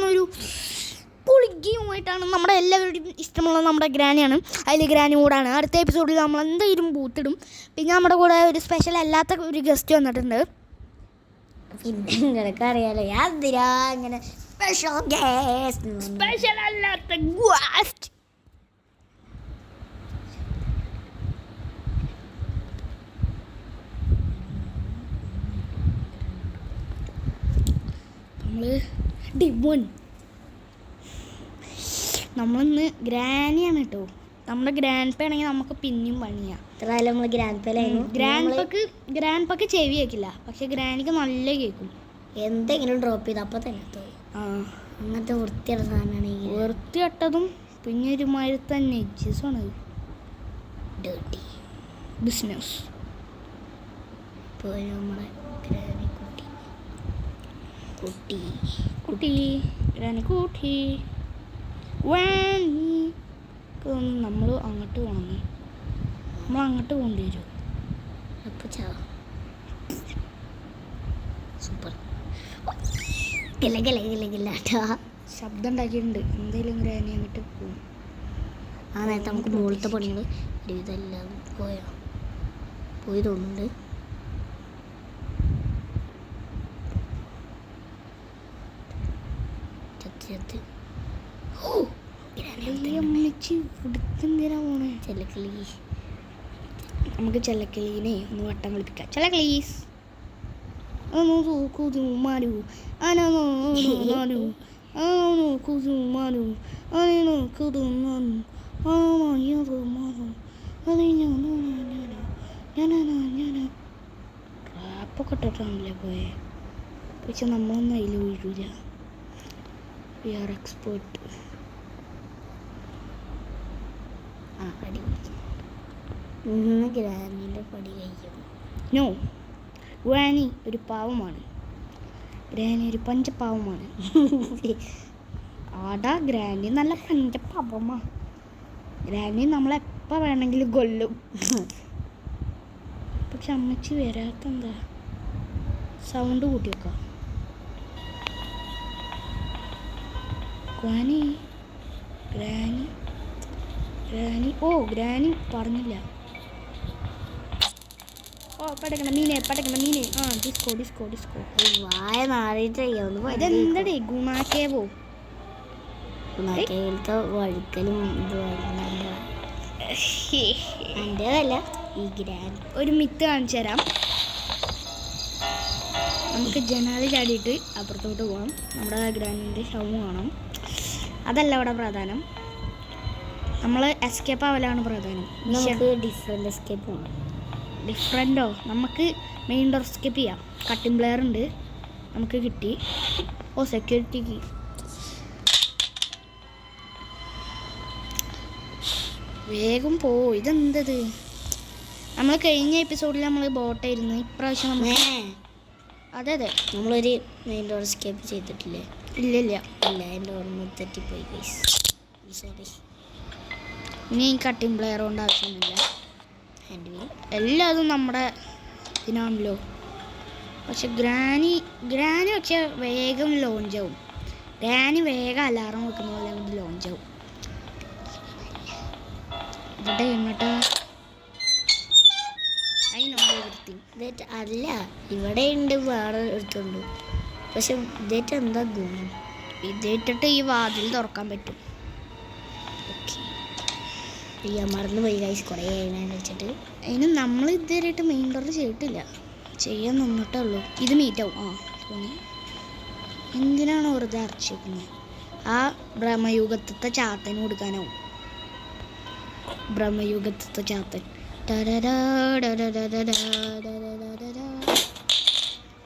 കിട്ടുന്ന ഒരു പൊളി ഗെയിമായിട്ടാണ് നമ്മുടെ എല്ലാവരുടെയും ഇഷ്ടമുള്ള നമ്മുടെ ഗ്രാനിയാണ്. അതിൽ ഗ്രാനി കൂടാണ്. അടുത്ത എപ്പിസോഡിൽ നമ്മൾ എന്തായാലും ബൂത്തിടും. പിന്നെ നമ്മുടെ കൂടെ ഒരു സ്പെഷ്യൽ അല്ലാത്ത ഒരു ഗസ്റ്റ് വന്നിട്ടുണ്ട്. പിന്നെ നിങ്ങൾക്ക് അറിയാലോ യാതിരാ ഇങ്ങനെ സ്പെഷ്യൽ അല്ലാത്ത ഗസ്റ്റ്. നമ്മളിന്ന് ഗ്രാനിയാണ് കേട്ടോ. നമ്മുടെ ഗ്രാൻഡ് പേ ആണെങ്കിൽ നമുക്ക് പിന്നെയും പണിയാണ്. ഇത്രയും നമ്മൾ ഗ്രാൻഡ് പക്ക് ചെവി കേൾക്കില്ല, പക്ഷെ ഗ്രാനിക്ക് നല്ല കേൾക്കും. എന്തെങ്കിലും ഡ്രോപ്പ് ചെയ്ത് അപ്പോൾ തന്നെ അങ്ങനത്തെ വൃത്തിയുടെ സാധനമാണ്. വൃത്തിയട്ടതും പിന്നെ ഒരുമാതിരി തന്നെ എഡ്ജസാണ്. Dirty business. ഇപ്പോൾ നമ്മുടെ ഗ്രാനി കുട്ടി ഗ്രാനി കൂട്ടി നമ്മൾ അങ്ങോട്ട് പോകണം. നമ്മൾ അങ്ങോട്ട് കൊണ്ടുവരും. അപ്പോൾ സൂപ്പർ ശബ്ദം ഉണ്ടാക്കിയിട്ടുണ്ട്. എന്തായാലും ഗ്രാനി അങ്ങോട്ട് പോകും. ആ നേരത്തെ നമുക്ക് മുകളിലത്തെ പണികൾ ഇതെല്ലാം പോയി തോന്നുന്നുണ്ട്. നമുക്ക് ചെല്ലക്കിളീനെ ഒന്ന് വട്ടം കളിപ്പിക്കാം. ചെല്ലക്കളീസ് കുതുമാരു അനു കുതുമാരു കുതുമാരു റാപ്പൊക്കെ ഇട്ടിട്ടാണല്ലേ പോയെ. പക്ഷെ നമ്മളൊന്നും അതിൽ വീഴൂല. We are expert. ഗ്രാനിയുടെ പടി കഴിയും. നോ, ഗ്രാനി ഒരു പാവമാണ്. ഗ്രാനി ഒരു പഞ്ചപാവമാണ്. ആടാ ഗ്രാനി നല്ല പഞ്ചപാവമാ. ഗ്രാനി നമ്മളെപ്പോൾ വേണമെങ്കിലും കൊല്ലും. പക്ഷെ അമ്മച്ചി വരാത്തെന്താ? സൗണ്ട് കൂട്ടി വെക്കാം. ഗ്രാനി ഗ്രാനി ഗ്രാനി ഗ്രാനി പറഞ്ഞില്ല. പടക്കണം മീനെ. ആ ഡിസ്കോ വായ നാറിയിട്ട് ഇതെന്തടേ ഗുണാക്കേവോ? വഴുക്കലും എൻ്റെതല്ല ഈ ഗ്രാൻഡ്. ഒരു മിത്ത് കാണിച്ചു തരാം. നമുക്ക് ജനാല ചാടിയിട്ട് അപ്പുറത്തോട്ട് പോകാം. നമ്മുടെ ഗ്രാൻഡിൻ്റെ ശവം കാണാം. അതല്ല അവിടെ പ്രധാനം. നമ്മൾ എസ്കേപ്പ് ആവലാണ് പ്രധാനം. നമുക്ക് ഡിഫറെൻ്റ് എസ്കേപ്പ് ഉണ്ട്. ഡിഫറെൻറ്റോ? നമുക്ക് മെയിൻ ഡോർ എസ്കേപ്പ് ചെയ്യാം. കട്ടിംഗ് പ്ലെയർ ഉണ്ട് നമുക്ക് കിട്ടി. സെക്യൂരിറ്റിക്ക് വേഗം പോ. ഇതെന്തത്? നമ്മൾ കഴിഞ്ഞ എപ്പിസോഡിൽ നമ്മൾ ബോട്ടായിരുന്നു. ഇപ്രാവശ്യം നമ്മൾ അതെ നമ്മളൊരു മെയിൻ ഡോർ എസ്കേപ്പ് ചെയ്തിട്ടില്ലേ? ഇല്ല എൻ്റെ ഓർമ്മ തെറ്റിപ്പോയി. സോറി. ഇനി ഈ കട്ടിംഗ് പ്ലെയർ കൊണ്ട് ആവശ്യമൊന്നുമില്ല. എല്ലാതും നമ്മുടെ ഇതിനാണല്ലോ. പക്ഷെ ഗ്രാനി പക്ഷെ വേഗം ലോഞ്ചാവും. ഗ്രാനി വേഗം അലാറം വെക്കുന്ന പോലെ അങ്ങോട്ട് ലോഞ്ചാവും. ഇവിടെ എങ്ങോട്ടാ? അല്ല, ഇവിടെ ഉണ്ട് വേറെ എടുത്തുണ്ട്. പക്ഷെ ഇതേറ്റ് എന്താ ഗുണം? ഇതേറ്റിട്ട് ഈ വാതിൽ തുറക്കാൻ പറ്റും. മറന്നു പോയി ഗൈസ്. കുറേ വെച്ചിട്ട് അതിന് നമ്മൾ ഇതുവരെയായിട്ട് മെയിൻ ഡോർ ചെയ്തിട്ടില്ല. ചെയ്യാൻ നിന്നിട്ടേ ഉള്ളൂ. ഇത് മീറ്റാവും. തോന്നി എന്തിനാണ് വെറുതെ അരച്ചിരിക്കുന്നത്? ആ ബ്രഹ്മയുഗത്തെ ചാത്തന് കൊടുക്കാനാവും. ബ്രഹ്മയുഗത്തെ ചാത്തൻ.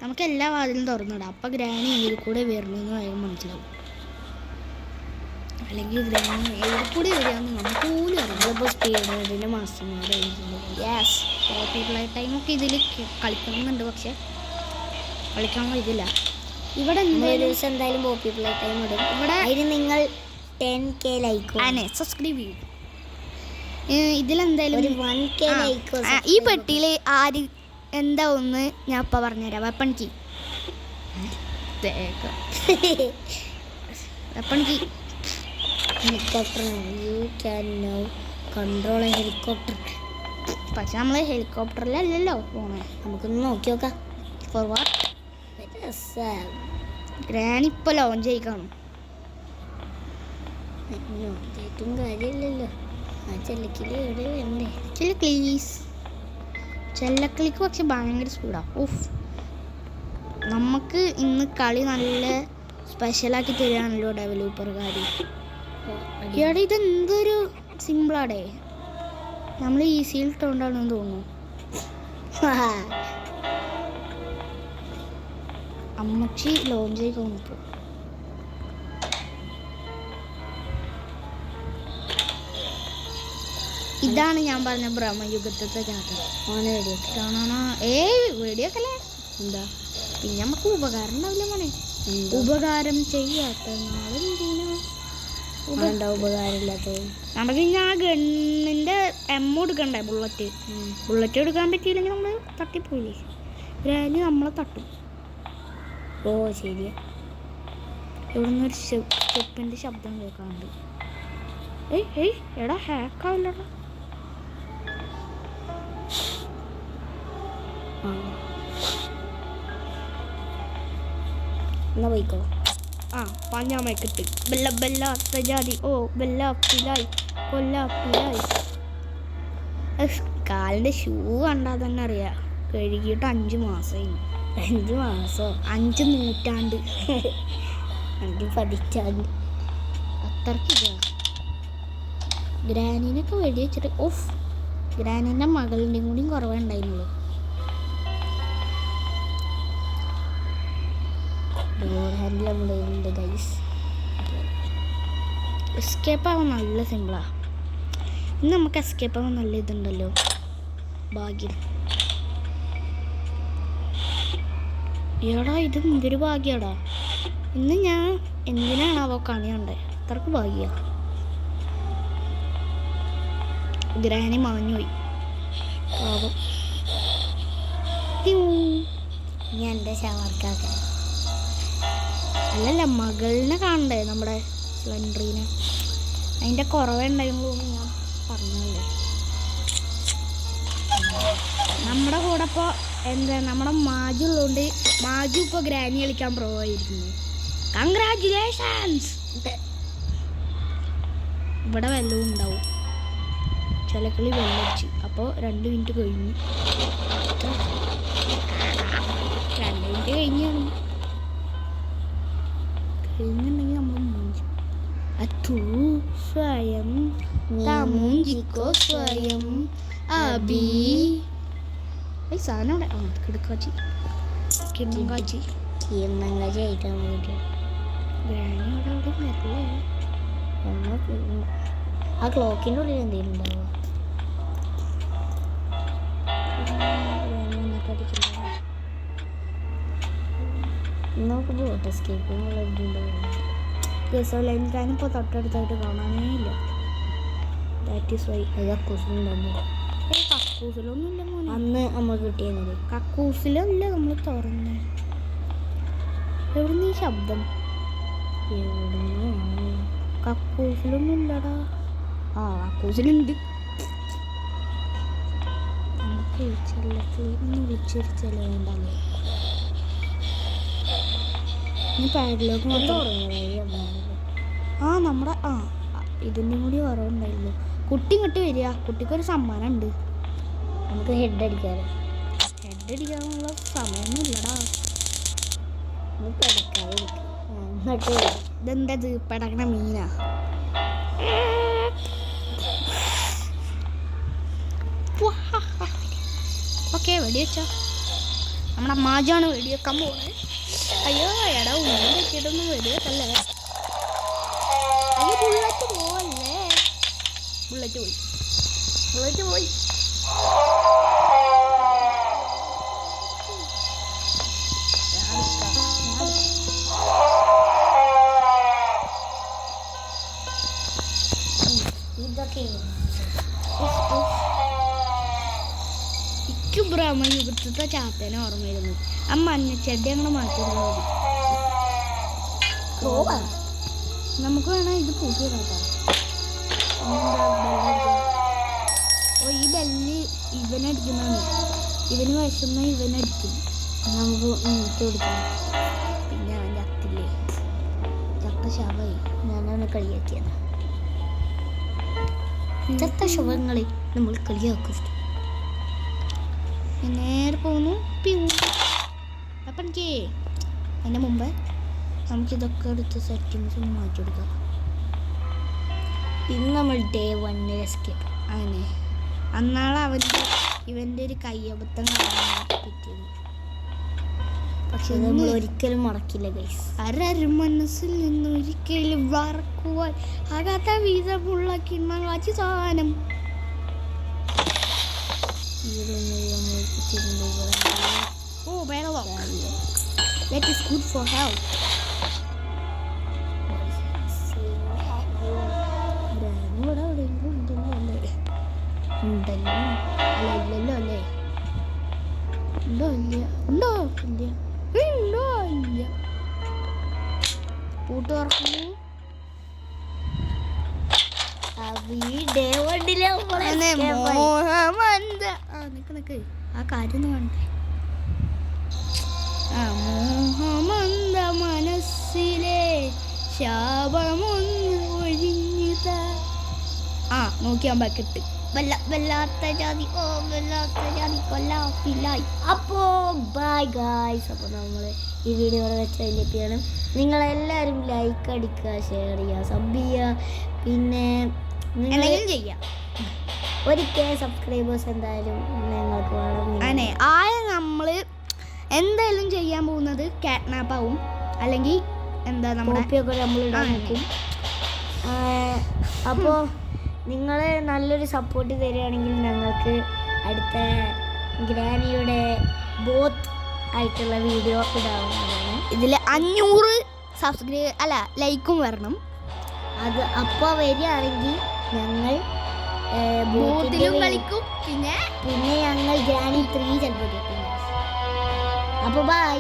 നമുക്ക് എല്ലാ വാതിലും തുറന്നിടാം. അപ്പം ഗ്രാനി ഇതിൽ കൂടെ വരണമെന്ന് വേഗം മനസ്സിലാവും. അല്ലെങ്കിൽ ഗ്രാനി എവിടെ കൂടി വരികയെന്ന് നമുക്ക് പോലും അറിയാം. സ്പീഡിൻ്റെ മാസ്റ്റർമാരെ യെസ് പോപ്പുലർ ടൈമൊക്കെ ഇതിൽ കളിക്കുന്നുണ്ട്. പക്ഷെ കളിക്കാൻ ഇതില്ല. ഇവിടെ ദിവസം എന്തായാലും പോപ്പുലർ ടൈം ഇടും. ഇവിടെ അതിന് നിങ്ങൾ 10K ലൈക്ക് സബ്സ്ക്രൈബ് ചെയ്യും. ഇതിലെന്തായാലും ഒരു 1K ലൈക്ക്. ഈ പെട്ടിയിൽ ആര് എന്താ ഒന്ന് ഞാൻ ഇപ്പം പറഞ്ഞുതരാം. വെപ്പൺ കീ അപ്പം എനിക്ക് helicopter you can now control helicopter. പക്ഷെ നമ്മൾ ഹെലികോപ്റ്ററിലല്ലല്ലോ പോണേ. നമുക്കൊന്ന് നോക്കി നോക്കാം. For what? ഗ്രാനി ഇപ്പോൾ ലോഞ്ച് ആയി കാണും. ഏറ്റവും കാര്യമില്ലല്ലോ. ആ ചെല്ലക്കിളി എവിടെ വേണ്ടേ? ചെല്ലക്കിളിക്ക് പക്ഷെ ഭയങ്കര സ്പീഡാണ്. ഓഫ്, നമുക്ക് ഇന്ന് കളി നല്ല സ്പെഷ്യലാക്കി തരികയാണല്ലോ ഡെവലപ്പർകാർ. ഇവിടെ ഇതെന്തൊരു സിമ്പിളാടേ. നമ്മൾ ഈസിയിൽ ഇട്ടുകൊണ്ടാണെന്ന് തോന്നുന്നു. അമ്മച്ചി ലോഞ്ച് ആയി തോന്നിപ്പോ. ഇതാണ് ഞാൻ പറഞ്ഞ ബ്രഹ്മയുഗത്തെ ചാട്ടം. മോനെ വെടിയൊക്കെ വെടിയൊക്കെല്ലേ എന്താ പിന്നെ നമുക്ക് ഉപകാരം ഉണ്ടാവില്ല മോനെ. ഉപകാരം ചെയ്യാത്ത ഉപകാരമില്ലാത്തത്. നമുക്ക് ഇനി ആ ഗണ്ണിന്റെ എടുക്കണ്ടേ? ബുള്ളറ്റ് എടുക്കാൻ പറ്റിയില്ലെങ്കിൽ നമ്മൾ തട്ടിപ്പോയില്ലേ. ഗ്രാനി നമ്മളെ തട്ടും. ഓ ശരിയാ. ഇവിടെ നിന്നൊരു സ്റ്റെപ്പിന്റെ ശബ്ദം കേൾക്കാറുണ്ട്. എടാ ഹാക്കാവില്ലടാ. എന്നാ പോയിക്കോ. പാഞ്ഞാമയ്ക്കിട്ട് ബെല്ല ബെല്ല സജാതി ഓ ബെല്ല പിലായി കൊല്ല പിലായി. കാലിൻ്റെ ഷൂ കണ്ടാൽ തന്നെ അറിയാം കഴുകിയിട്ട് 5 മാസമായി. 5 മാസോ? 5 നൂറ്റാണ്ട്. 5 പതിറ്റാണ്ട്. അത്രയ്ക്ക് ഗ്രാനീനൊക്കെ വെടി വെച്ചിട്ട് ഓഫ്. ഗ്രാനീൻ്റെ മകളുടെയും കൂടിയും കുറവേ ഉണ്ടായിരുന്നുള്ളൂ. എസ്കേപ്പ് ആവാൻ നല്ല സിമ്പിളാ. ഇന്ന് നമുക്ക് എസ്കേപ്പ് ആവാൻ നല്ല ഇതുണ്ടല്ലോ, ഭാഗ്യം. എടാ ഇത് എന്തൊരു ഭാഗ്യടാ. ഇന്ന് ഞാൻ എന്തിനാണാവോ കണിയുണ്ടേ. അത്രക്ക് ഭാഗ്യ. ഗ്രാനി മാഞ്ഞുപോയി പാവം. ഞാൻ എൻ്റെ ഷവർക്കാക്ക. അല്ലല്ല, മകളിനെ കാണണ്ടേ നമ്മുടെ സ്ലെൻഡറിനെ. അതിൻ്റെ കുറവേ ഉണ്ടായിരുന്നു ഞാൻ പറഞ്ഞല്ലേ. നമ്മുടെ കൂടെ ഇപ്പോൾ എന്താ നമ്മുടെ മാജു ഉള്ളതുകൊണ്ട് മാജു ഇപ്പോൾ ഗ്രാനി കളിക്കാൻ പ്രൊവായിരിക്കുന്നു. കൺഗ്രാറ്റുലേഷൻസ്. ഇവിടെ വെള്ളവും ഉണ്ടാവും. ചിലക്കളി വെള്ളമടിച്ച്. അപ്പോൾ 2 മിനിറ്റ് കഴിഞ്ഞു. 2 മിനിറ്റ് കഴിഞ്ഞുണ്ടെങ്കിൽ നമ്മൾ മൂഞ്ചി. അതു സ്വയം മൂഞ്ചിക്കോ സ്വയം അബി. ഈ സാധനം അവിടെ കിടക്കാച്ചി കിടക്കാച്ചി കിണ്ണങ്കാച്ചി ആയിട്ടാണ് വീട്ടിൽ. ഗ്രാനി അവിടെ വരല്ലേ. ആ ക്ലോക്കിൻ്റെ ഉള്ളിൽ എന്തെങ്കിലും ഉണ്ടാവുക? നമുക്ക് ബോട്ട് എസ്കേപ്പിനുള്ള ഞാനിപ്പോൾ തൊട്ടടുത്തായിട്ട് കാണാനേ ഇല്ല. That is why. കക്കൂസിലുണ്ടാകുമ്പോൾ കക്കൂസിലൊന്നും ഇല്ല മോനെ. അന്ന് നമ്മൾ കിട്ടിയത് കക്കൂസിലല്ല നമ്മൾ തുറന്നേ. എവിടുന്ന് ഈ ശബ്ദം? എവിടുന്ന്? കക്കൂസിലൊന്നും ഇല്ലടാ. കക്കൂസിലുണ്ട്. നമുക്ക് ചെല്ലക്കിളിന്ന് വിളിച്ചൊരു ചിലവുണ്ടല്ലോ. ഇനി പാഡിലേക്ക് മൊത്തം നമ്മുടെ ഇതിൻ്റെ കൂടി കുറവുണ്ടായിരുന്നു. കുട്ടി ഇങ്ങോട്ട് വരിക. കുട്ടിക്കൊരു സമ്മാനം ഉണ്ട്. നമുക്ക് ഹെഡ് അടിക്കാറ്. ഹെഡ് അടിക്കാനുള്ള സമയമൊന്നും ഇല്ലടാ. നമുക്ക് അടിക്കാതിരിക്കും. ഇതെന്തത് പടക്കണ മീനാ? ഓക്കെ, വെടിവെച്ചോ. നമ്മുടെ മാജാണ് വെടിവെക്കാൻ പോകുന്നത്. അയ്യോ എടാ ഉള്ളിൽ വെച്ചിട്ടൊന്നും വെടിവെക്കല്ലേ. അയ്യോ ബുള്ളറ്റ് പോവല്ലേ. ബുള്ളറ്റ് പോയി. ഇതൊക്കെ എനിക്ക് ബ്രഹ്മയുഗത്തെ ചാത്തേനെ ഓർമ്മയിരുന്നു. ആ മഞ്ഞച്ചെടി അങ്ങനെ മാറ്റുന്നത് മതി. നമുക്ക് വേണം ഇത് പൂട്ടിയിടാം കേട്ടോ. ഓ ഈ ബെല്ല് ഇവനടിക്കുന്നതാണ്. ഇവന് വിഷമ ഇവനടിക്കും. നമുക്ക് കൊടുക്കാം. പിന്നെ അവൻ ചത്തില്ലേ, ചത്ത ശവമായി. ഞാനവനെ കളിയാക്കിയത്. ചത്ത ശവങ്ങളെ നമ്മൾ കളിയാക്കും. നേരെ പോകുന്നു. അപ്പം എനിക്ക് അതിൻ്റെ മുമ്പ് നമുക്കിതൊക്കെ എടുത്ത് സെറ്റിങ്സ് ഒന്ന് മാറ്റി കൊടുക്കാം. ഇന്ന് നമ്മൾ ഡേ 1 എസ്കേപ്പ്. അങ്ങനെ അന്നാളെ ഇവൻ്റെ ഒരു കയ്യബദ്ധം പറ്റിയത്. പക്ഷെ നമ്മൾ ഒരിക്കലും മറക്കില്ല ഗൈസ്. മനസ്സിൽ നിന്ന് ഒരിക്കലും വറക്കുവാൻ ആകാത്ത വിധമുള്ള കിണ്ണാച്ചി സാധനം. ഓ വെള്ളം. That is good for health. ഉണ്ടല്ലോ അല്ല ഇല്ലല്ലോ അല്ലേ? ഉണ്ടോ ഇല്ല? ഉണ്ടോ ഇല്ല? ഉണ്ടോ ഇല്ല? പൂട്ട് തുറക്കുന്നു. നിക്ക് ആ കാര്യം ഒന്ന് വേണ്ടേ? മോഹമന്ത മനസ്സിലെ ശാപമൊന്ന് ഒഴിഞ്ഞിത. നോക്കിയാൻ ബക്കറ്റ്. വല്ലാത്ത ജാതി, ഓ വല്ലാത്ത ജാതി കൊല്ലാപ്പില്ലായി. അപ്പോൾ ബൈ ഗായ്സ്. അപ്പോൾ നമ്മൾ ഈ വീഡിയോ ഇവിടെ വെച്ച് കഴിഞ്ഞിട്ടാണ്. നിങ്ങളെല്ലാവരും ലൈക്ക് അടിക്കുക, ഷെയർ ചെയ്യുക, സബ് ചെയ്യുക. പിന്നെ എന്തെങ്കിലും ചെയ്യാം. ഒരിക്കൽ സബ്സ്ക്രൈബേഴ്സ് എന്തായാലും ഞങ്ങൾക്ക് വേണം. അങ്ങനെ നമ്മൾ എന്തായാലും ചെയ്യാൻ പോകുന്നത് കാറ്റ്നാപ്പ് ആവും, അല്ലെങ്കിൽ എന്താ നമ്മുടെ നമ്മൾ ഇടാൻ നോക്കും. അപ്പോൾ നിങ്ങൾ നല്ലൊരു സപ്പോർട്ട് തരികയാണെങ്കിൽ ഞങ്ങൾക്ക് അടുത്ത ഗ്രാനിയുടെ ബോത്ത് ആയിട്ടുള്ള വീഡിയോ ഇടാവുന്നതാണ്. ഇതിൽ 500 സബ്സ്ക്രൈബ് അല്ല ലൈക്കും വരണം. അത് അപ്പോൾ വരികയാണെങ്കിൽ ഞങ്ങൾ ബോട്ടിലും കളിക്കും. പിന്നെ ഞങ്ങൾ ഗ്രാനി 3 ചിലപ്പോൾ കിട്ടും. അപ്പോൾ ബൈ.